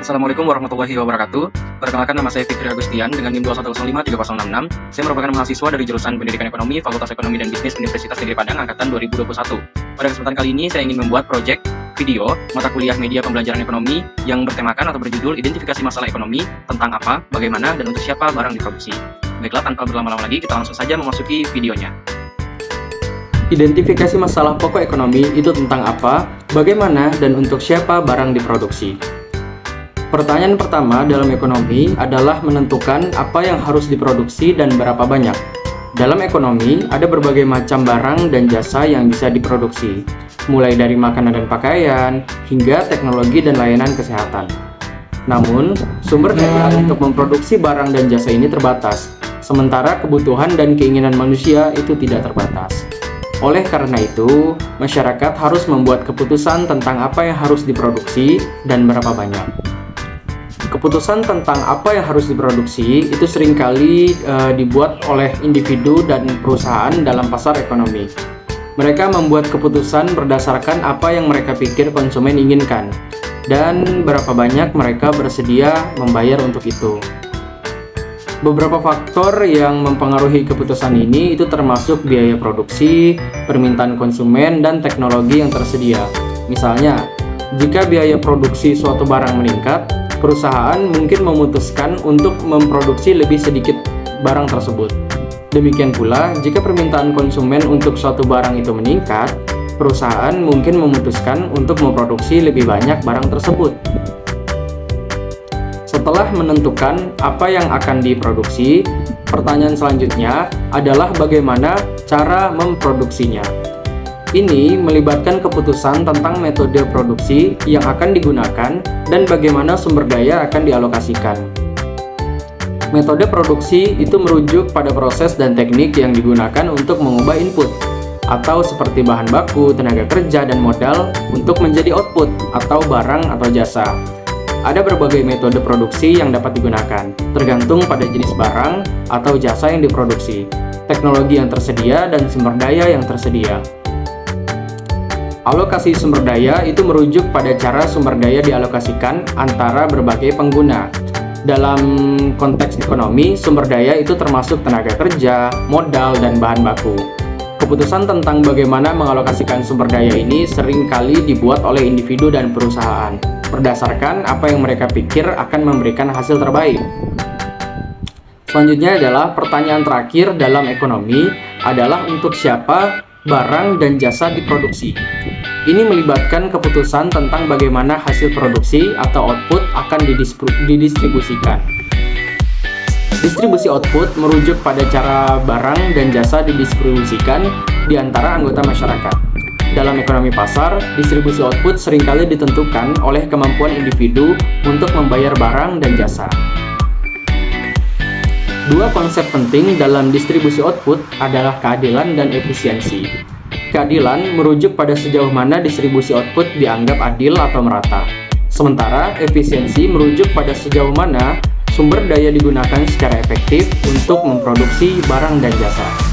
Assalamualaikum warahmatullahi wabarakatuh. Perkenalkan, nama saya Fikri Agustian dengan NIM 2105366. Saya merupakan mahasiswa dari jurusan Pendidikan Ekonomi, Fakultas Ekonomi dan Bisnis Universitas Negeri Padang angkatan 2021. Pada kesempatan kali ini saya ingin membuat proyek video mata kuliah media pembelajaran ekonomi yang bertemakan atau berjudul Identifikasi Masalah Ekonomi, tentang apa, bagaimana, dan untuk siapa barang diproduksi. Baiklah, tanpa berlama-lama lagi, kita langsung saja memasuki videonya. Identifikasi masalah pokok ekonomi itu tentang apa, bagaimana, dan untuk siapa barang diproduksi. Pertanyaan pertama dalam ekonomi adalah menentukan apa yang harus diproduksi dan berapa banyak. Dalam ekonomi, ada berbagai macam barang dan jasa yang bisa diproduksi, mulai dari makanan dan pakaian, hingga teknologi dan layanan kesehatan. Namun, sumber daya untuk memproduksi barang dan jasa ini terbatas, sementara kebutuhan dan keinginan manusia itu tidak terbatas. Oleh karena itu, masyarakat harus membuat keputusan tentang apa yang harus diproduksi dan berapa banyak. Keputusan tentang apa yang harus diproduksi itu seringkali dibuat oleh individu dan perusahaan dalam pasar ekonomi. Mereka membuat keputusan berdasarkan apa yang mereka pikir konsumen inginkan dan berapa banyak mereka bersedia membayar untuk itu. Beberapa faktor yang mempengaruhi keputusan ini itu termasuk biaya produksi, permintaan konsumen, dan teknologi yang tersedia. Misalnya, jika biaya produksi suatu barang meningkat, perusahaan mungkin memutuskan untuk memproduksi lebih sedikit barang tersebut. Demikian pula, jika permintaan konsumen untuk suatu barang itu meningkat, perusahaan mungkin memutuskan untuk memproduksi lebih banyak barang tersebut. Setelah menentukan apa yang akan diproduksi, pertanyaan selanjutnya adalah bagaimana cara memproduksinya. Ini melibatkan keputusan tentang metode produksi yang akan digunakan dan bagaimana sumber daya akan dialokasikan. Metode produksi itu merujuk pada proses dan teknik yang digunakan untuk mengubah input, atau seperti bahan baku, tenaga kerja, dan modal untuk menjadi output atau barang atau jasa. Ada berbagai metode produksi yang dapat digunakan, tergantung pada jenis barang atau jasa yang diproduksi, teknologi yang tersedia, dan sumber daya yang tersedia. Alokasi sumber daya itu merujuk pada cara sumber daya dialokasikan antara berbagai pengguna. Dalam konteks ekonomi, sumber daya itu termasuk tenaga kerja, modal, dan bahan baku. Keputusan tentang bagaimana mengalokasikan sumber daya ini seringkali dibuat oleh individu dan perusahaan, berdasarkan apa yang mereka pikir akan memberikan hasil terbaik. Selanjutnya adalah pertanyaan terakhir dalam ekonomi adalah untuk siapa barang dan jasa diproduksi. Ini melibatkan keputusan tentang bagaimana hasil produksi atau output akan didistribusikan. Distribusi output merujuk pada cara barang dan jasa didistribusikan di antara anggota masyarakat. Dalam ekonomi pasar, distribusi output seringkali ditentukan oleh kemampuan individu untuk membayar barang dan jasa. Dua konsep penting dalam distribusi output adalah keadilan dan efisiensi. Keadilan merujuk pada sejauh mana distribusi output dianggap adil atau merata. Sementara efisiensi merujuk pada sejauh mana sumber daya digunakan secara efektif untuk memproduksi barang dan jasa.